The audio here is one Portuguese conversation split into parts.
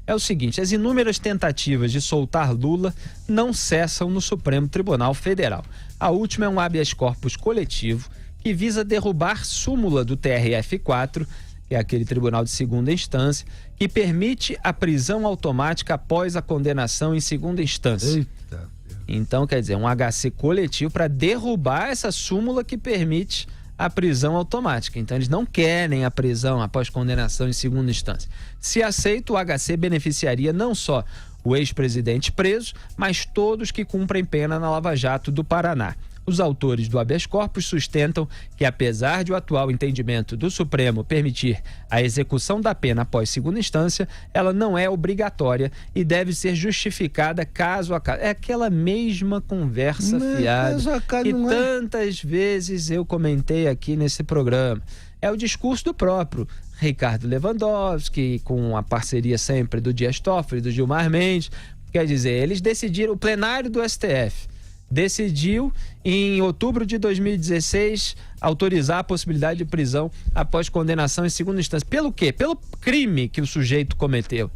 é o seguinte: as inúmeras tentativas de soltar Lula não cessam no Supremo Tribunal Federal. A última é um habeas corpus coletivo que visa derrubar súmula do TRF4, que é aquele tribunal de segunda instância, que permite a prisão automática após a condenação em segunda instância. Eita. Então, quer dizer, um HC coletivo para derrubar essa súmula que permite a prisão automática. Então, eles não querem a prisão após condenação em segunda instância. Se aceito, o HC beneficiaria não só o ex-presidente preso, mas todos que cumprem pena na Lava Jato do Paraná. Os autores do habeas corpus sustentam que, apesar de o atual entendimento do Supremo permitir a execução da pena após segunda instância, ela não é obrigatória e deve ser justificada caso a caso. É aquela mesma conversa fiada que tantas vezes eu comentei aqui nesse programa. É o discurso do próprio Ricardo Lewandowski, com a parceria sempre do Dias Toffoli, do Gilmar Mendes. Quer dizer, eles decidiram, o plenário do STF decidiu, em outubro de 2016, autorizar a possibilidade de prisão após condenação em segunda instância. Pelo quê? Pelo crime que o sujeito cometeu.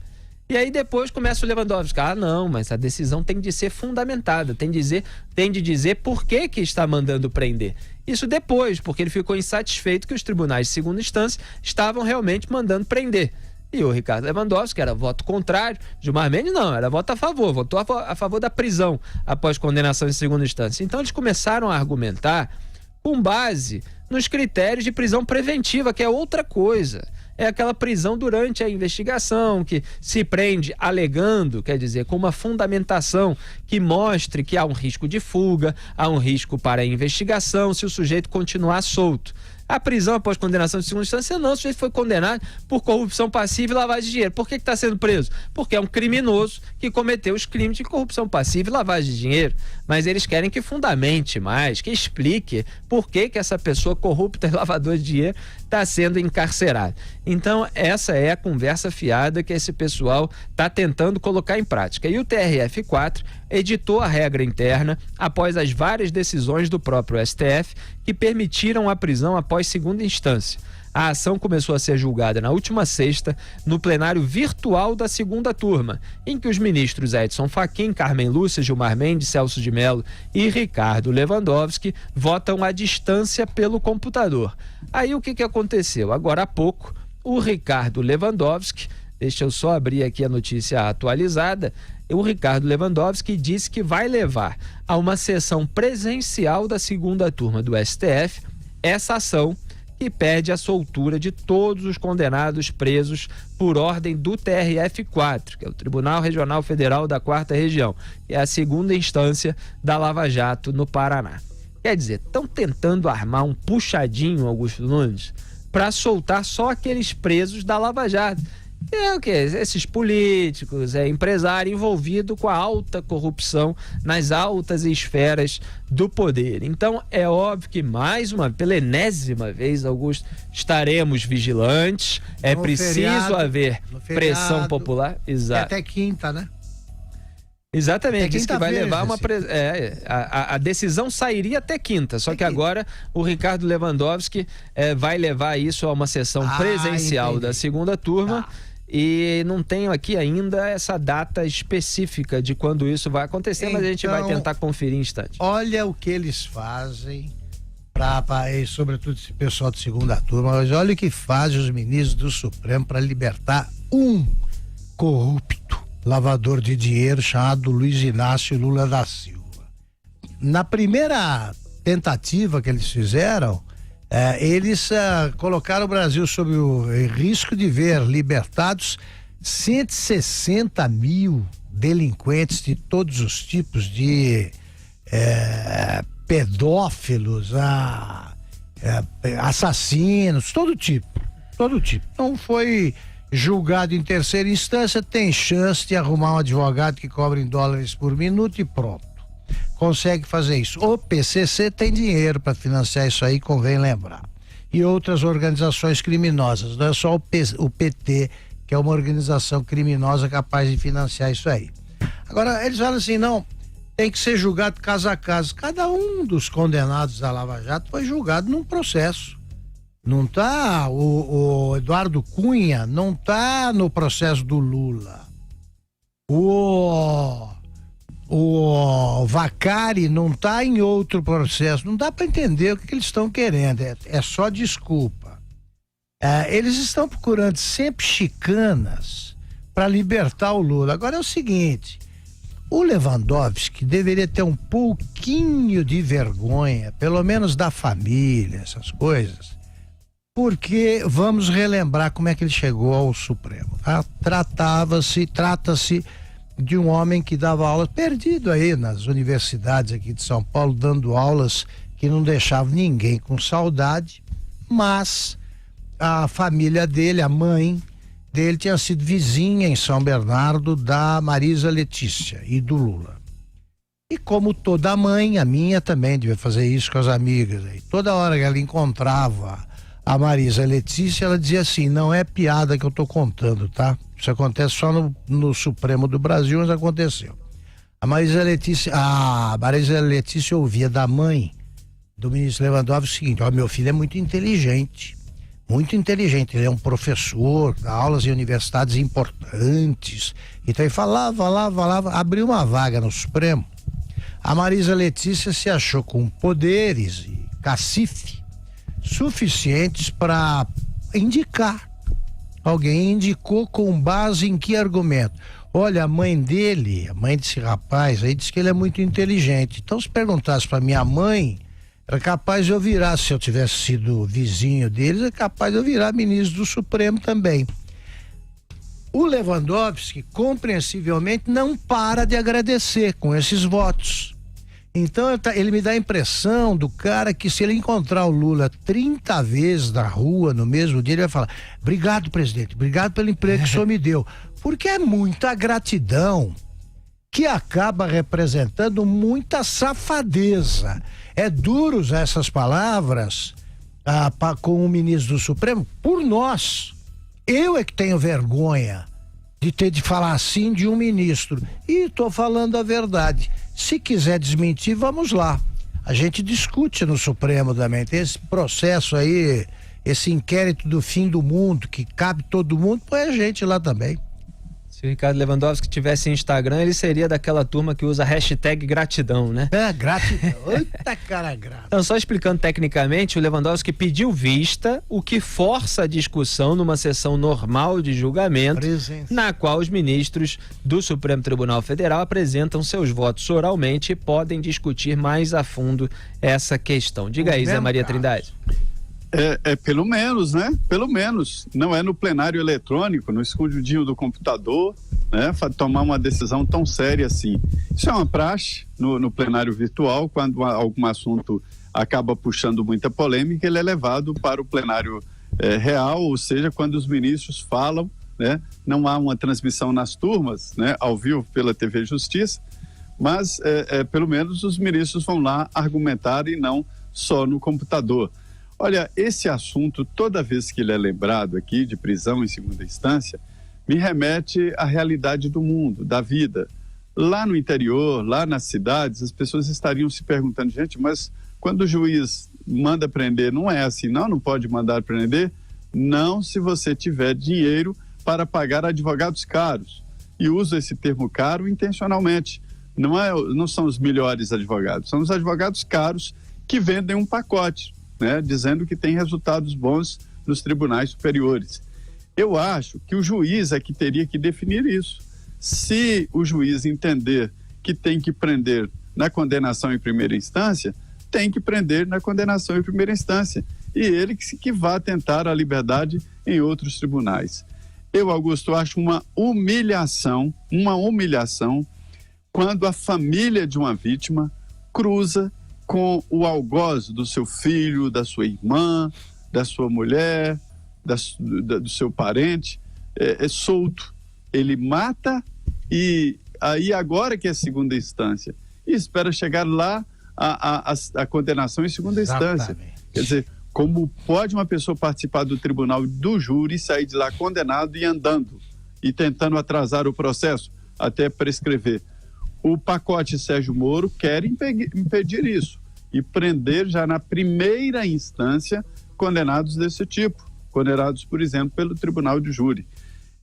E aí depois começa o Lewandowski: não, mas a decisão tem de ser fundamentada, tem de dizer por que está mandando prender. Isso depois, porque ele ficou insatisfeito que os tribunais de segunda instância estavam realmente mandando prender. E o Ricardo Lewandowski, que era voto contrário, Gilmar Mendes não, era voto a favor, votou a favor da prisão após condenação em segunda instância. Então eles começaram a argumentar com base nos critérios de prisão preventiva, que é outra coisa. É aquela prisão durante a investigação, que se prende alegando, quer dizer, com uma fundamentação que mostre que há um risco de fuga, há um risco para a investigação, se o sujeito continuar solto. A prisão após condenação de segunda instância não, o sujeito foi condenado por corrupção passiva e lavagem de dinheiro. Por que está sendo preso? Porque é um criminoso que cometeu os crimes de corrupção passiva e lavagem de dinheiro. Mas eles querem que fundamente mais, que explique por que essa pessoa corrupta e lavadora de dinheiro está sendo encarcerada. Então, essa é a conversa fiada que esse pessoal está tentando colocar em prática. E o TRF4 editou a regra interna após as várias decisões do próprio STF que permitiram a prisão após segunda instância. A ação começou a ser julgada na última sexta, no plenário virtual da segunda turma, em que os ministros Edson Fachin, Carmen Lúcia, Gilmar Mendes, Celso de Mello e Ricardo Lewandowski votam à distância pelo computador. Aí o que aconteceu? Agora há pouco, o Ricardo Lewandowski, deixa eu só abrir aqui a notícia atualizada, o Ricardo Lewandowski disse que vai levar a uma sessão presencial da segunda turma do STF essa ação que pede a soltura de todos os condenados presos por ordem do TRF4, que é o Tribunal Regional Federal da 4ª Região, que é a segunda instância da Lava Jato no Paraná. Quer dizer, estão tentando armar um puxadinho, Augusto Nunes, para soltar só aqueles presos da Lava Jato. É o que? Esses políticos, empresário envolvido com a alta corrupção nas altas esferas do poder. Então, é óbvio que pela enésima vez, Augusto, estaremos vigilantes. É preciso haver pressão popular. Exato. Até quinta, né? Exatamente, diz que vai levar a decisão sairia até quinta, só que agora o Ricardo Lewandowski vai levar isso a uma sessão presencial da segunda turma. E não tenho aqui ainda essa data específica de quando isso vai acontecer, mas a gente vai tentar conferir em instante. Olha o que eles fazem, sobretudo esse pessoal de segunda turma, mas olha o que fazem os ministros do Supremo para libertar um corrupto lavador de dinheiro chamado Luiz Inácio Lula da Silva. Na primeira tentativa que eles fizeram, eles colocaram o Brasil sob o risco de ver libertados 160 mil delinquentes de todos os tipos, de pedófilos, assassinos, todo tipo. Não foi julgado em terceira instância, tem chance de arrumar um advogado que cobra em dólares por minuto e pronto. Consegue fazer isso. O PCC tem dinheiro para financiar isso aí, convém lembrar. E outras organizações criminosas, não é só o PT, que é uma organização criminosa capaz de financiar isso aí. Agora, eles falam assim, não, tem que ser julgado caso a caso. Cada um dos condenados da Lava Jato foi julgado num processo. Não tá, o Eduardo Cunha não tá no processo do Lula. O Vacari não está em outro processo, não dá para entender o que eles estão querendo, é só desculpa. Eles estão procurando sempre chicanas para libertar o Lula. Agora é o seguinte, o Lewandowski deveria ter um pouquinho de vergonha, pelo menos da família, essas coisas, porque vamos relembrar como é que ele chegou ao Supremo. Trata-se de um homem que dava aulas, perdido aí nas universidades aqui de São Paulo, dando aulas que não deixavam ninguém com saudade, mas a família dele, a mãe dele, tinha sido vizinha em São Bernardo da Marisa Letícia e do Lula. E como toda mãe, a minha também devia fazer isso com as amigas aí. Toda hora que ela encontrava a Marisa Letícia, ela dizia assim: não é piada que eu tô contando, tá? Isso acontece só no Supremo do Brasil, mas aconteceu. A Marisa Letícia ouvia da mãe do ministro Lewandowski o seguinte: ó, meu filho é muito inteligente, ele é um professor, dá aulas em universidades importantes. Então ele falava, abriu uma vaga no Supremo. A Marisa Letícia se achou com poderes e cacife suficientes para indicar. Alguém indicou com base em que argumento? Olha, a mãe desse rapaz aí, disse que ele é muito inteligente. Então, se perguntasse para minha mãe, era capaz de eu virar, se eu tivesse sido vizinho deles, é capaz de eu virar ministro do Supremo também. O Lewandowski, compreensivelmente, não para de agradecer com esses votos. Então ele me dá a impressão do cara que, se ele encontrar o Lula 30 vezes na rua no mesmo dia, ele vai falar: obrigado, presidente, obrigado pelo emprego que o senhor me deu. Porque é muita gratidão que acaba representando muita safadeza. É duro usar essas palavras com o ministro do Supremo por nós. Eu é que tenho vergonha de ter de falar assim de um ministro. E estou falando a verdade. Se quiser desmentir, vamos lá. A gente discute no Supremo também. Tem esse processo aí, esse inquérito do fim do mundo, que cabe todo mundo, põe a gente lá também. Se o Ricardo Lewandowski tivesse Instagram, ele seria daquela turma que usa hashtag gratidão, né? Gratidão. Eita, cara grata. Então, só explicando tecnicamente, o Lewandowski pediu vista, o que força a discussão numa sessão normal de julgamento, na qual os ministros do Supremo Tribunal Federal apresentam seus votos oralmente e podem discutir mais a fundo essa questão. Diga aí, Zé Maria Trindade. Pelo menos, né? Pelo menos. Não é no plenário eletrônico, no escondidinho do computador, né? Tomar uma decisão tão séria assim. Isso é uma praxe no plenário virtual, quando algum assunto acaba puxando muita polêmica, ele é levado para o plenário real, ou seja, quando os ministros falam, né? Não há uma transmissão nas turmas, né? Ao vivo pela TV Justiça, mas pelo menos os ministros vão lá argumentar e não só no computador. Olha, esse assunto, toda vez que ele é lembrado aqui, de prisão em segunda instância, me remete à realidade do mundo, da vida. Lá no interior, lá nas cidades, as pessoas estariam se perguntando: gente, mas quando o juiz manda prender, não é assim, não pode mandar prender? Não, se você tiver dinheiro para pagar advogados caros. E uso esse termo caro intencionalmente. Não são os melhores advogados, são os advogados caros que vendem um pacote, né, dizendo que tem resultados bons nos tribunais superiores. Eu acho que o juiz é que teria que definir isso. Se o juiz entender que tem que prender na condenação em primeira instância, tem que prender na condenação em primeira instância. E ele que vá tentar a liberdade em outros tribunais. Eu, Augusto, acho uma humilhação quando a família de uma vítima cruza com o algoz do seu filho, da sua irmã, da sua mulher, do seu parente, solto. Ele mata e aí agora que é segunda instância, e espera chegar lá a condenação em segunda instância. Quer dizer, como pode uma pessoa participar do tribunal do júri e sair de lá condenado e andando, e tentando atrasar o processo até prescrever? O pacote Sérgio Moro quer impedir isso e prender já na primeira instância condenados desse tipo, condenados, por exemplo, pelo tribunal de júri.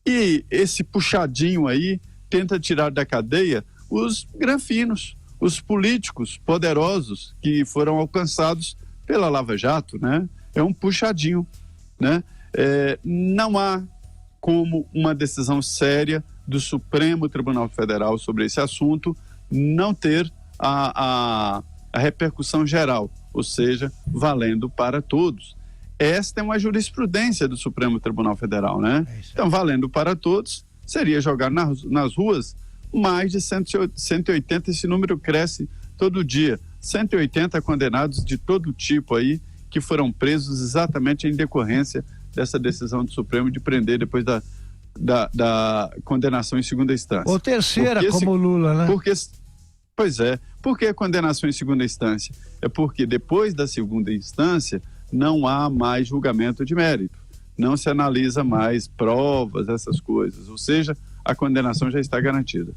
E esse puxadinho aí tenta tirar da cadeia os granfinos, os políticos poderosos que foram alcançados pela Lava Jato, né? É um puxadinho, né? Não há como uma decisão séria do Supremo Tribunal Federal sobre esse assunto não ter a repercussão geral, ou seja, valendo para todos. Esta é uma jurisprudência do Supremo Tribunal Federal, né? Então, valendo para todos, seria jogar nas ruas mais de 180, esse número cresce todo dia. 180 condenados de todo tipo aí, que foram presos exatamente em decorrência dessa decisão do Supremo de prender depois da condenação em segunda instância. Ou terceira, como Lula, né? Pois é. Por que a condenação em segunda instância? É porque depois da segunda instância não há mais julgamento de mérito. Não se analisa mais provas, essas coisas. Ou seja, a condenação já está garantida.